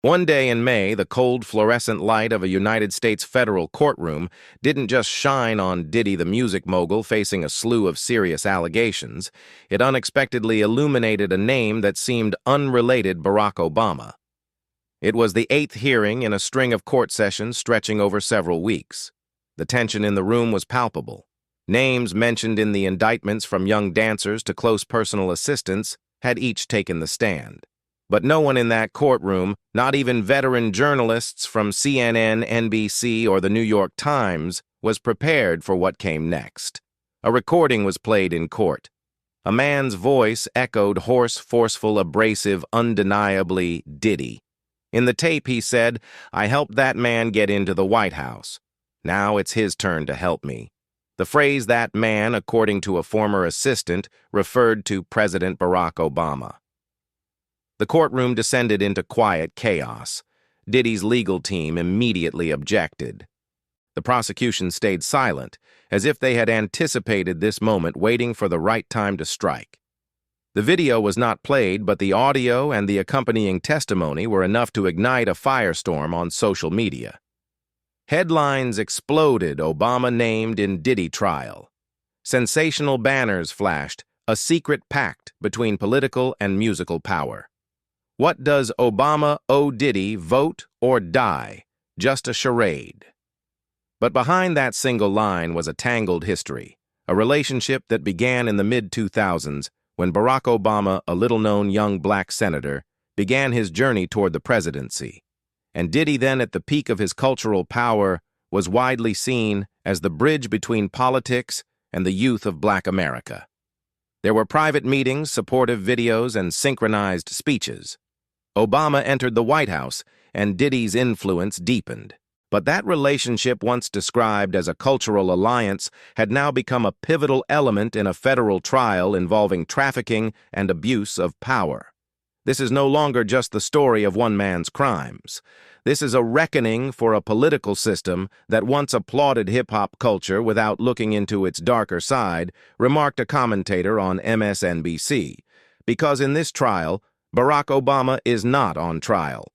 One day in May, the cold fluorescent light of a United States federal courtroom didn't just shine on Diddy the music mogul facing a slew of serious allegations. It unexpectedly illuminated a name that seemed unrelated: Barack Obama. It was the eighth hearing in a string of court sessions stretching over several weeks. The tension in the room was palpable. Names mentioned in the indictments, from young dancers to close personal assistants, had each taken the stand. But no one in that courtroom, not even veteran journalists from CNN, NBC, or the New York Times, was prepared for what came next. A recording was played in court. A man's voice echoed hoarse, forceful, abrasive, undeniably Diddy. In the tape he said, "I helped that man get into the White House. Now it's his turn to help me." The phrase "that man," according to a former assistant, referred to President Barack Obama. The courtroom descended into quiet chaos. Diddy's legal team immediately objected. The prosecution stayed silent, as if they had anticipated this moment, waiting for the right time to strike. The video was not played, but the audio and the accompanying testimony were enough to ignite a firestorm on social media. Headlines exploded: "Obama named in Diddy trial." Sensational banners flashed: "A secret pact between political and musical power." "What does Obama owe Diddy? Vote or die?" Just a charade. But behind that single line was a tangled history, a relationship that began in the mid-2000s when Barack Obama, a little-known young black senator, began his journey toward the presidency. And Diddy, then at the peak of his cultural power, was widely seen as the bridge between politics and the youth of Black America. There were private meetings, supportive videos, and synchronized speeches. Obama entered the White House, and Diddy's influence deepened. But that relationship, once described as a cultural alliance, had now become a pivotal element in a federal trial involving trafficking and abuse of power. This is no longer just the story of one man's crimes. This is a reckoning for a political system that once applauded hip-hop culture without looking into its darker side, remarked a commentator on MSNBC. Because in this trial, Barack Obama is not on trial.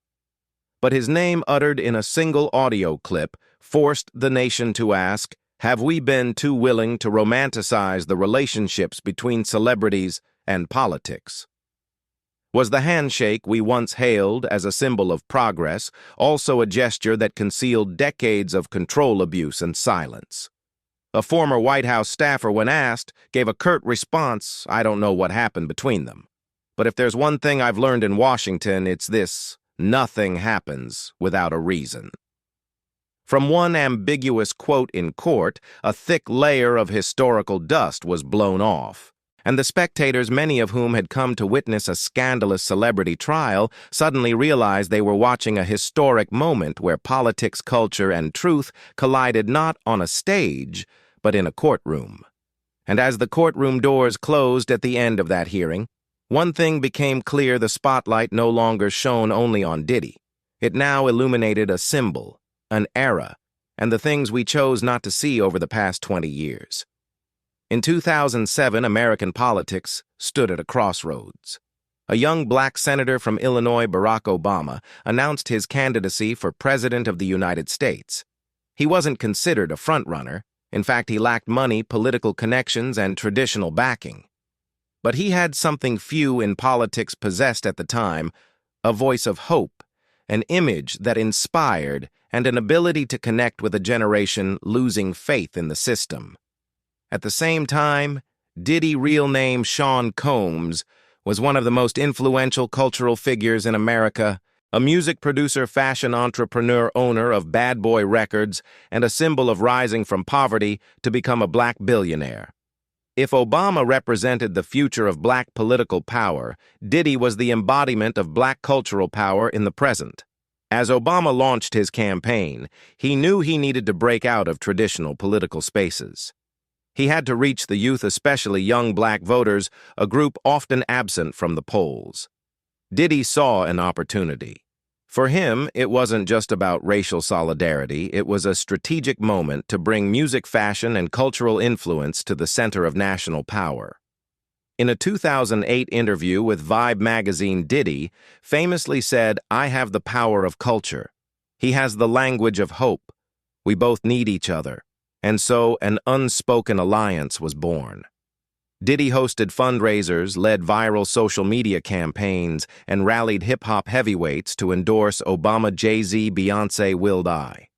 But his name, uttered in a single audio clip, forced the nation to ask, have we been too willing to romanticize the relationships between celebrities and politics? Was the handshake we once hailed as a symbol of progress also a gesture that concealed decades of control abuse and silence? A former White House staffer, when asked, gave a curt response: "I don't know what happened between them. But if there's one thing I've learned in Washington, it's this: nothing happens without a reason." From one ambiguous quote in court, a thick layer of historical dust was blown off, and the spectators, many of whom had come to witness a scandalous celebrity trial, suddenly realized they were watching a historic moment where politics, culture, and truth collided not on a stage, but in a courtroom. And as the courtroom doors closed at the end of that hearing, one thing became clear: the spotlight no longer shone only on Diddy. It now illuminated a symbol, an era, and the things we chose not to see over the past 20 years. In 2007, American politics stood at a crossroads. A young black senator from Illinois, Barack Obama, announced his candidacy for President of the United States. He wasn't considered a frontrunner. In fact, he lacked money, political connections, and traditional backing. But he had something few in politics possessed at the time: a voice of hope, an image that inspired, and an ability to connect with a generation losing faith in the system. At the same time, Diddy, real name Sean Combs, was one of the most influential cultural figures in America, a music producer, fashion entrepreneur, owner of Bad Boy Records, and a symbol of rising from poverty to become a black billionaire. If Obama represented the future of black political power, Diddy was the embodiment of black cultural power in the present. As Obama launched his campaign, he knew he needed to break out of traditional political spaces. He had to reach the youth, especially young black voters, a group often absent from the polls. Diddy saw an opportunity. For him, it wasn't just about racial solidarity. It was a strategic moment to bring music, fashion, and cultural influence to the center of national power. In a 2008 interview with Vibe magazine, Diddy famously said, "I have the power of culture. He has the language of hope. We both need each other." And so an unspoken alliance was born. Diddy hosted fundraisers, led viral social media campaigns, and rallied hip-hop heavyweights to endorse Obama, Jay-Z, Beyoncé, Will I,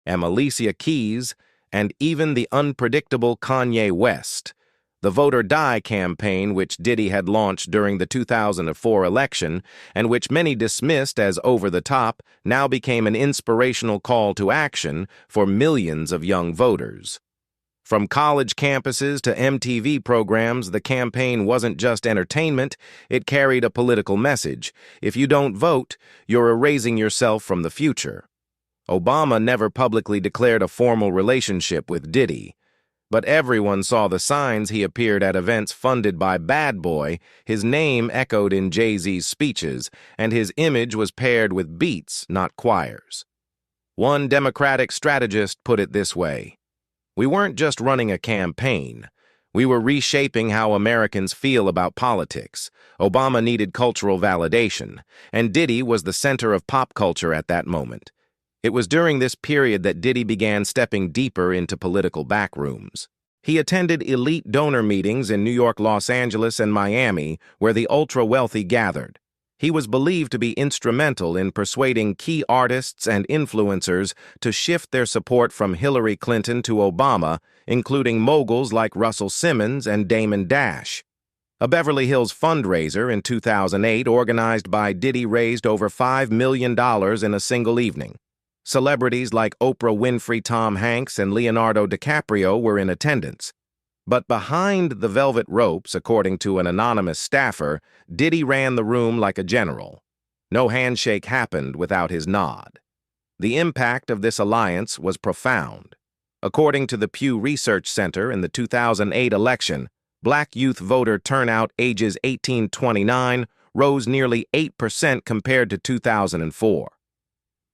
and Alicia Keys, and even the unpredictable Kanye West. The Vote or Die campaign, which Diddy had launched during the 2004 election, and which many dismissed as over-the-top, now became an inspirational call to action for millions of young voters. From college campuses to MTV programs, the campaign wasn't just entertainment, it carried a political message. If you don't vote, you're erasing yourself from the future. Obama never publicly declared a formal relationship with Diddy, but everyone saw the signs. He appeared at events funded by Bad Boy, his name echoed in Jay-Z's speeches, and his image was paired with beats, not choirs. One Democratic strategist put it this way: "We weren't just running a campaign. We were reshaping how Americans feel about politics." Obama needed cultural validation, and Diddy was the center of pop culture at that moment. It was during this period that Diddy began stepping deeper into political backrooms. He attended elite donor meetings in New York, Los Angeles, and Miami, where the ultra-wealthy gathered. He was believed to be instrumental in persuading key artists and influencers to shift their support from Hillary Clinton to Obama, including moguls like Russell Simmons and Damon Dash. A Beverly Hills fundraiser in 2008 organized by Diddy raised over $5 million in a single evening. Celebrities like Oprah Winfrey, Tom Hanks, and Leonardo DiCaprio were in attendance. But behind the velvet ropes, according to an anonymous staffer, Diddy ran the room like a general. No handshake happened without his nod. The impact of this alliance was profound. According to the Pew Research Center, in the 2008 election, black youth voter turnout ages 18-29 rose nearly 8% compared to 2004.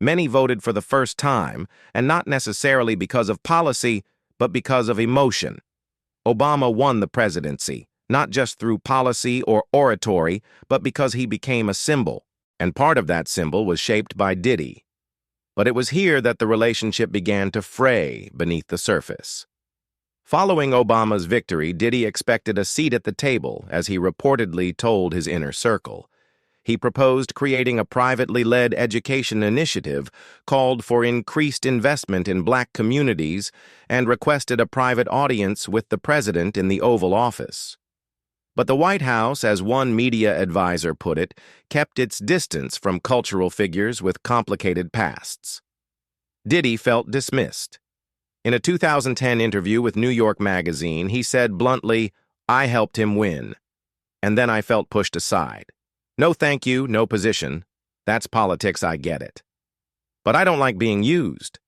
Many voted for the first time, and not necessarily because of policy, but because of emotion. Obama won the presidency, not just through policy or oratory, but because he became a symbol, and part of that symbol was shaped by Diddy. But it was here that the relationship began to fray beneath the surface. Following Obama's victory, Diddy expected a seat at the table, as he reportedly told his inner circle. He proposed creating a privately led education initiative, called for increased investment in black communities, and requested a private audience with the president in the Oval Office. But the White House, as one media advisor put it, kept its distance from cultural figures with complicated pasts. Diddy felt dismissed. In a 2010 interview with New York Magazine, he said bluntly, "I helped him win. And then I felt pushed aside. No thank you, no position. That's politics, I get it. But I don't like being used."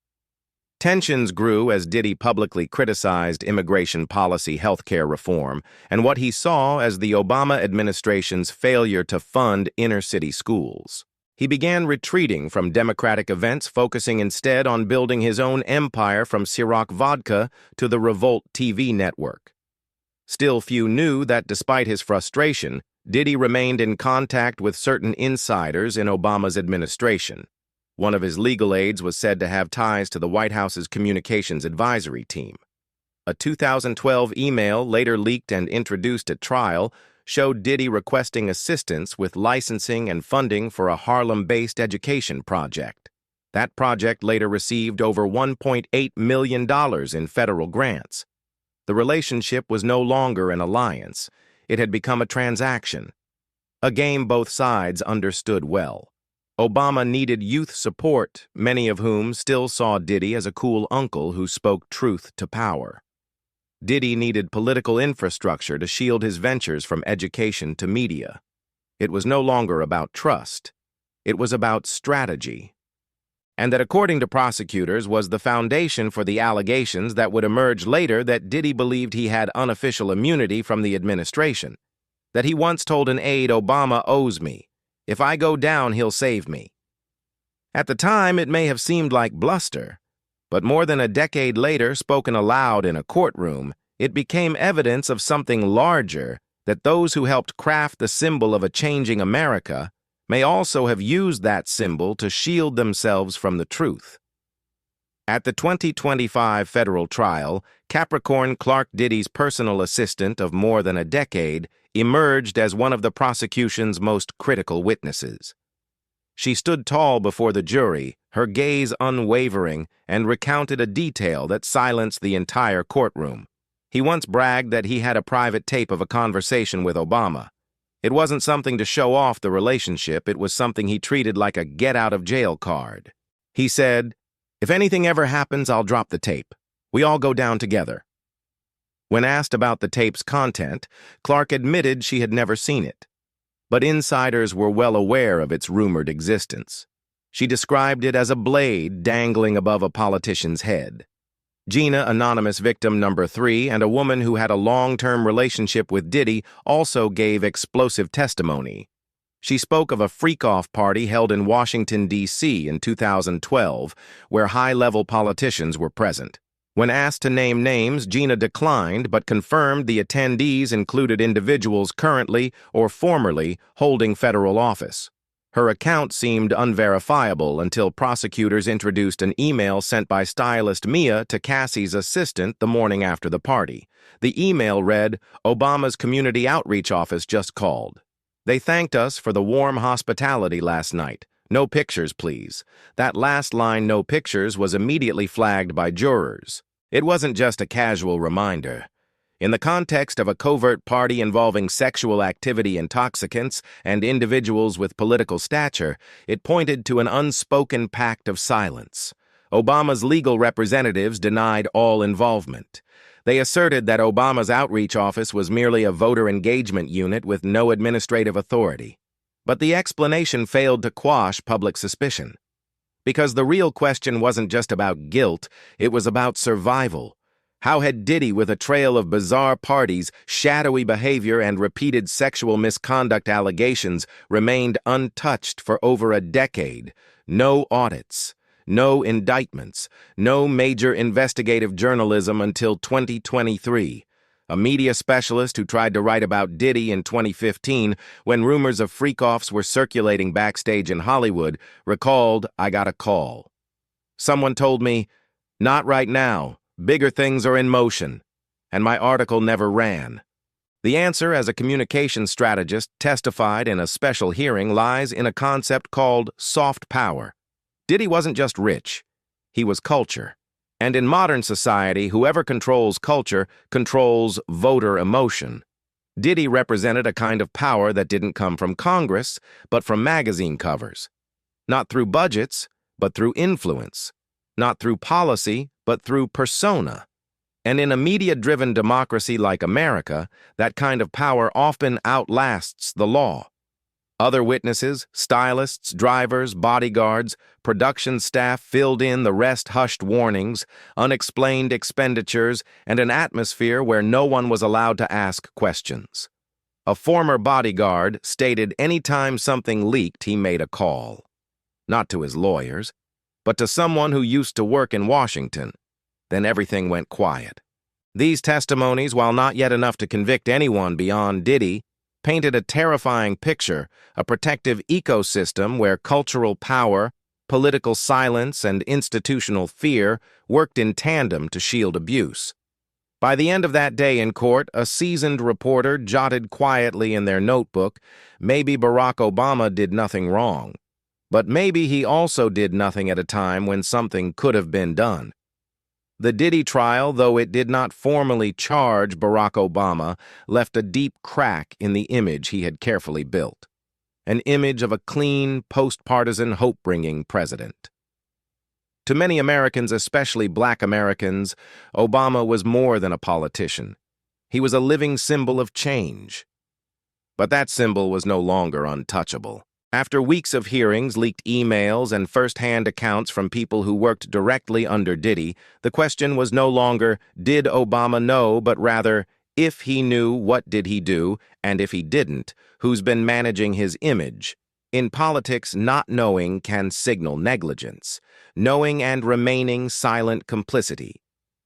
Tensions grew as Diddy publicly criticized immigration policy, healthcare reform, and what he saw as the Obama administration's failure to fund inner-city schools. He began retreating from Democratic events, focusing instead on building his own empire from Ciroc Vodka to the Revolt TV network. Still, few knew that despite his frustration, Diddy remained in contact with certain insiders in Obama's administration. One of his legal aides was said to have ties to the White House's communications advisory team. A 2012 email, later leaked and introduced at trial, showed Diddy requesting assistance with licensing and funding for a Harlem-based education project. That project later received over $1.8 million in federal grants. The relationship was no longer an alliance. It had become a transaction, a game both sides understood well. Obama needed youth support, many of whom still saw Diddy as a cool uncle who spoke truth to power. Diddy needed political infrastructure to shield his ventures from education to media. It was no longer about trust. It was about strategy. And that, according to prosecutors, was the foundation for the allegations that would emerge later that Diddy believed he had unofficial immunity from the administration, that he once told an aide, "Obama owes me. If I go down, he'll save me." At the time, it may have seemed like bluster, but more than a decade later, spoken aloud in a courtroom, it became evidence of something larger that those who helped craft the symbol of a changing America may also have used that symbol to shield themselves from the truth. At the 2025 federal trial, Capricorn Clark Diddy's personal assistant of more than a decade emerged as one of the prosecution's most critical witnesses. She stood tall before the jury, her gaze unwavering, and recounted a detail that silenced the entire courtroom. He once bragged that he had a private tape of a conversation with Obama. It wasn't something to show off the relationship, it was something he treated like a get-out-of-jail card. He said, "If anything ever happens, I'll drop the tape. We all go down together." When asked about the tape's content, Clark admitted she had never seen it. But insiders were well aware of its rumored existence. She described it as a blade dangling above a politician's head. Gina, anonymous victim number 3, and a woman who had a long-term relationship with Diddy also gave explosive testimony. She spoke of a freak-off party held in Washington, D.C. in 2012, where high-level politicians were present. When asked to name names, Gina declined but confirmed the attendees included individuals currently or formerly holding federal office. Her account seemed unverifiable until prosecutors introduced an email sent by stylist Mia to Cassie's assistant the morning after the party. The email read, "Obama's community outreach office just called. They thanked us for the warm hospitality last night. No pictures, please." That last line, "no pictures," was immediately flagged by jurors. It wasn't just a casual reminder. In the context of a covert party involving sexual activity, intoxicants, and individuals with political stature, it pointed to an unspoken pact of silence. Obama's legal representatives denied all involvement. They asserted that Obama's outreach office was merely a voter engagement unit with no administrative authority. But the explanation failed to quash public suspicion. Because the real question wasn't just about guilt, it was about survival. How had Diddy, with a trail of bizarre parties, shadowy behavior, and repeated sexual misconduct allegations, remained untouched for over a decade? No audits, no indictments, no major investigative journalism until 2023. A media specialist who tried to write about Diddy in 2015, when rumors of Freakoffs were circulating backstage in Hollywood, recalled, "I got a call. Someone told me, 'Not right now. Bigger things are in motion,' and my article never ran." The answer, as a communications strategist testified in a special hearing, lies in a concept called soft power. Diddy wasn't just rich, he was culture. And in modern society, whoever controls culture controls voter emotion. Diddy represented a kind of power that didn't come from Congress, but from magazine covers. Not through budgets, but through influence. Not through policy, but through persona. And in a media-driven democracy like America, that kind of power often outlasts the law. Other witnesses, stylists, drivers, bodyguards, production staff filled in the rest, hushed warnings, unexplained expenditures, and an atmosphere where no one was allowed to ask questions. A former bodyguard stated anytime something leaked, he made a call. Not to his lawyers, but to someone who used to work in Washington. Then everything went quiet. These testimonies, while not yet enough to convict anyone beyond Diddy, painted a terrifying picture, a protective ecosystem where cultural power, political silence, and institutional fear worked in tandem to shield abuse. By the end of that day in court, a seasoned reporter jotted quietly in their notebook, maybe Barack Obama did nothing wrong, but maybe he also did nothing at a time when something could have been done. The Diddy trial, though it did not formally charge Barack Obama, left a deep crack in the image he had carefully built. An image of a clean, post-partisan, hope-bringing president. To many Americans, especially Black Americans, Obama was more than a politician. He was a living symbol of change. But that symbol was no longer untouchable. After weeks of hearings, leaked emails, and first-hand accounts from people who worked directly under Diddy, the question was no longer, did Obama know, but rather, if he knew, what did he do, and if he didn't, who's been managing his image? In politics, not knowing can signal negligence. Knowing and remaining silent complicity.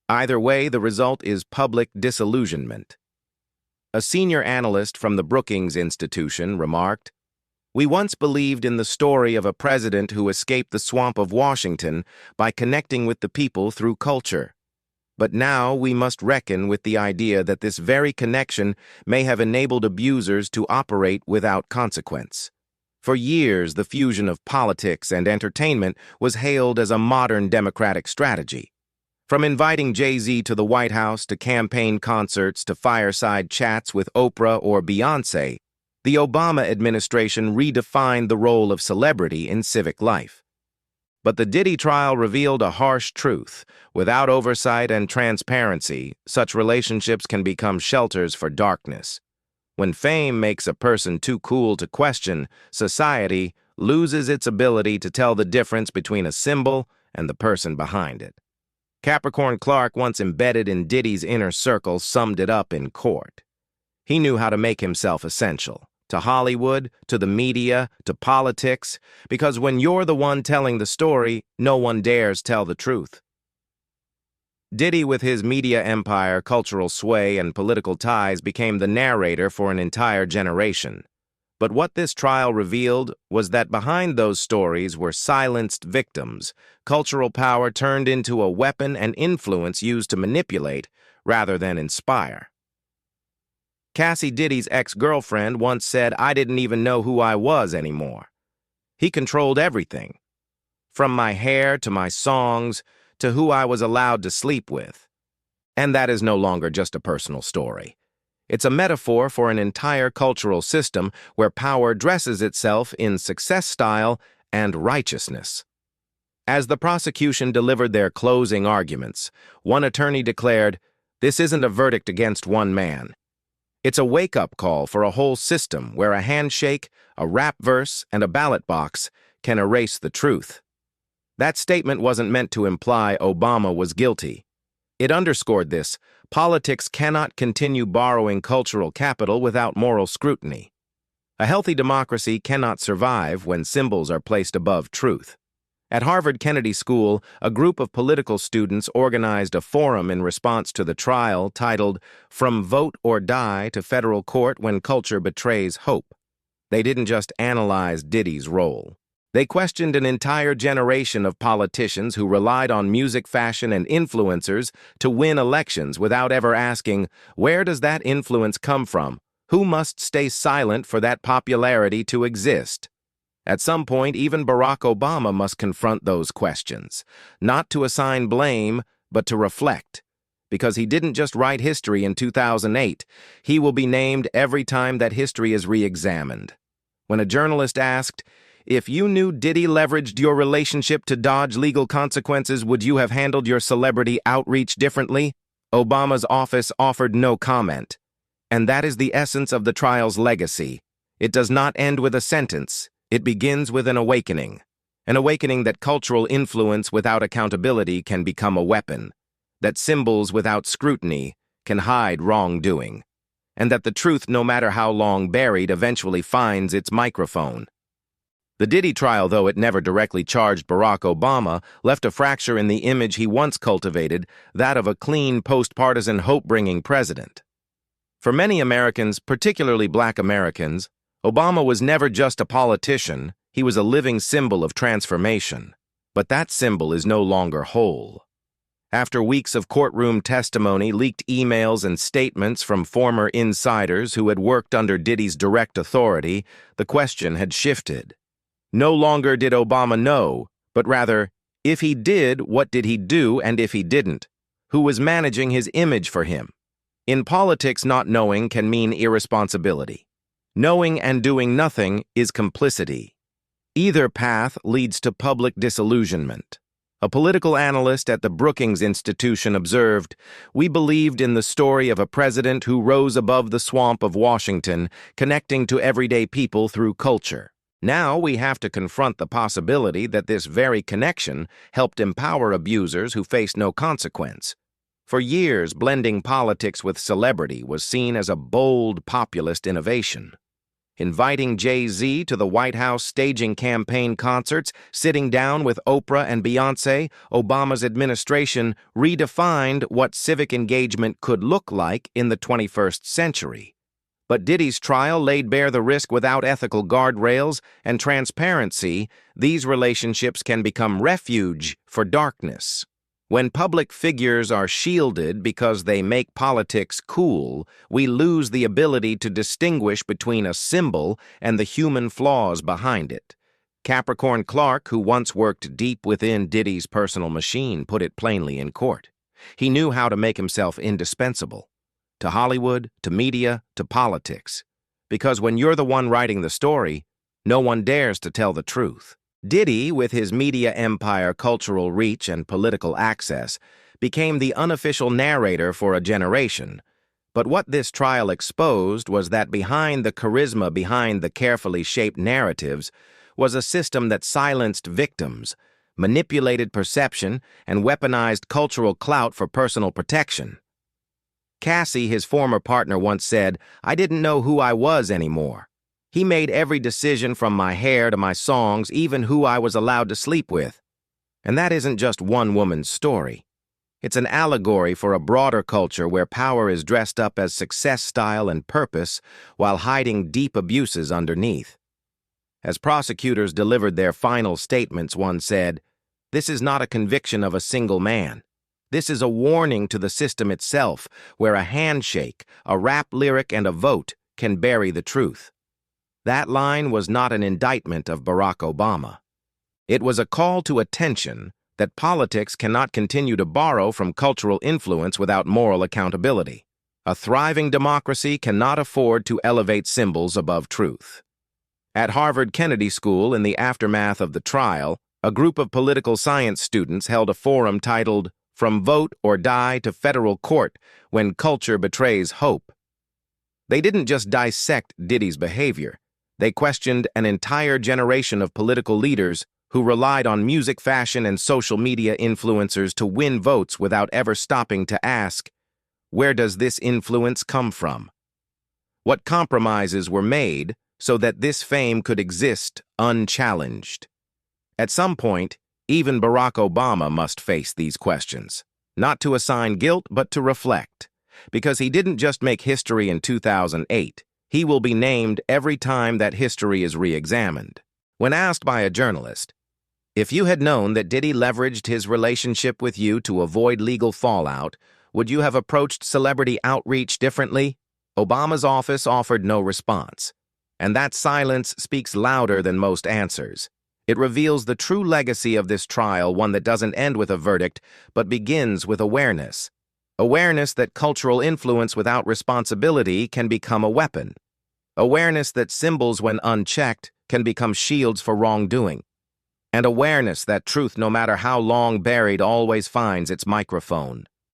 Either way, the result is public disillusionment. A senior analyst from the Brookings Institution remarked, "We once believed in the story of a president who escaped the swamp of Washington by connecting with the people through culture. But now we must reckon with the idea that this very connection may have enabled abusers to operate without consequence. For years, the fusion of politics and entertainment was hailed as a modern democratic strategy. From inviting Jay-Z to the White House to campaign concerts to fireside chats with Oprah or Beyoncé, the Obama administration redefined the role of celebrity in civic life. But the Diddy trial revealed a harsh truth. Without oversight and transparency, such relationships can become shelters for darkness. When fame makes a person too cool to question, society loses its ability to tell the difference between a symbol and the person behind it. Capricorn Clark, once embedded in Diddy's inner circle, summed it up in court. He knew how to make himself essential. To Hollywood, to the media, to politics, because when you're the one telling the story, no one dares tell the truth. Diddy, with his media empire, cultural sway, and political ties, became the narrator for an entire generation. But what this trial revealed was that behind those stories were silenced victims, cultural power turned into a weapon and influence used to manipulate rather than inspire. Cassie Diddy's ex-girlfriend once said, "I didn't even know who I was anymore." He controlled everything, from my hair to my songs to who I was allowed to sleep with. And that is no longer just a personal story. It's a metaphor for an entire cultural system where power dresses itself in success style and righteousness. As the prosecution delivered their closing arguments, one attorney declared, "This isn't a verdict against one man. It's a wake-up call for a whole system where a handshake, a rap verse, and a ballot box can erase the truth." That statement wasn't meant to imply Obama was guilty. It underscored this: politics cannot continue borrowing cultural capital without moral scrutiny. A healthy democracy cannot survive when symbols are placed above truth. At Harvard Kennedy School, a group of political students organized a forum in response to the trial titled "From Vote or Die to Federal Court When Culture Betrays Hope." They didn't just analyze Diddy's role. They questioned an entire generation of politicians who relied on music, fashion, and influencers to win elections without ever asking, where does that influence come from? Who must stay silent for that popularity to exist? At some point, even Barack Obama must confront those questions, not to assign blame, but to reflect. Because he didn't just write history in 2008, he will be named every time that history is re-examined. When a journalist asked, "If you knew Diddy leveraged your relationship to dodge legal consequences, would you have handled your celebrity outreach differently?" Obama's office offered no comment. And that is the essence of the trial's legacy. It does not end with a sentence. It begins with an awakening that cultural influence without accountability can become a weapon, that symbols without scrutiny can hide wrongdoing, and that the truth, no matter how long buried, eventually finds its microphone. The Diddy trial, though it never directly charged Barack Obama, left a fracture in the image he once cultivated, that of a clean, post-partisan, hope-bringing president. For many Americans, particularly Black Americans, Obama was never just a politician, he was a living symbol of transformation. But that symbol is no longer whole. After weeks of courtroom testimony, leaked emails, and statements from former insiders who had worked under Diddy's direct authority, the question had shifted. No longer did Obama know, but rather, if he did, what did he do, and if he didn't, who was managing his image for him? In politics, not knowing can mean irresponsibility. Knowing and doing nothing is complicity. Either path leads to public disillusionment. A political analyst at the Brookings Institution observed, "We believed in the story of a president who rose above the swamp of Washington, connecting to everyday people through culture. Now we have to confront the possibility that this very connection helped empower abusers who faced no consequence." For years, blending politics with celebrity was seen as a bold populist innovation. Inviting Jay-Z to the White House, staging campaign concerts, sitting down with Oprah and Beyoncé, Obama's administration redefined what civic engagement could look like in the 21st century. But Diddy's trial laid bare the risk without ethical guardrails and transparency. These relationships can become refuge for darkness. When public figures are shielded because they make politics cool, we lose the ability to distinguish between a symbol and the human flaws behind it. Capricorn Clark, who once worked deep within Diddy's personal machine, put it plainly in court. He knew how to make himself indispensable. To Hollywood, to media, to politics. Because when you're the one writing the story, no one dares to tell the truth. Diddy, with his media empire, cultural reach, and political access, became the unofficial narrator for a generation. But what this trial exposed was that behind the charisma, behind the carefully shaped narratives, was a system that silenced victims, manipulated perception, and weaponized cultural clout for personal protection. Cassie, his former partner, once said, "I didn't know who I was anymore. He made every decision from my hair to my songs, even who I was allowed to sleep with." And that isn't just one woman's story. It's an allegory for a broader culture where power is dressed up as success, style, and purpose while hiding deep abuses underneath. As prosecutors delivered their final statements, one said, "This is not a conviction of a single man. This is a warning to the system itself, where a handshake, a rap lyric, and a vote can bury the truth." That line was not an indictment of Barack Obama. It was a call to attention that politics cannot continue to borrow from cultural influence without moral accountability. A thriving democracy cannot afford to elevate symbols above truth. At Harvard Kennedy School, in the aftermath of the trial, a group of political science students held a forum titled "From Vote or Die to Federal Court When Culture Betrays Hope." They didn't just dissect Diddy's behavior. They questioned an entire generation of political leaders who relied on music, fashion, and social media influencers to win votes without ever stopping to ask, where does this influence come from? What compromises were made so that this fame could exist unchallenged? At some point, even Barack Obama must face these questions, not to assign guilt, but to reflect. Because he didn't just make history in 2008, he will be named every time that history is re-examined. When asked by a journalist, "If you had known that Diddy leveraged his relationship with you to avoid legal fallout, would you have approached celebrity outreach differently?" Obama's office offered no response. And that silence speaks louder than most answers. It reveals the true legacy of this trial, one that doesn't end with a verdict, but begins with awareness. Awareness that cultural influence without responsibility can become a weapon. Awareness that symbols, when unchecked, can become shields for wrongdoing. And awareness that truth, no matter how long buried, always finds its microphone.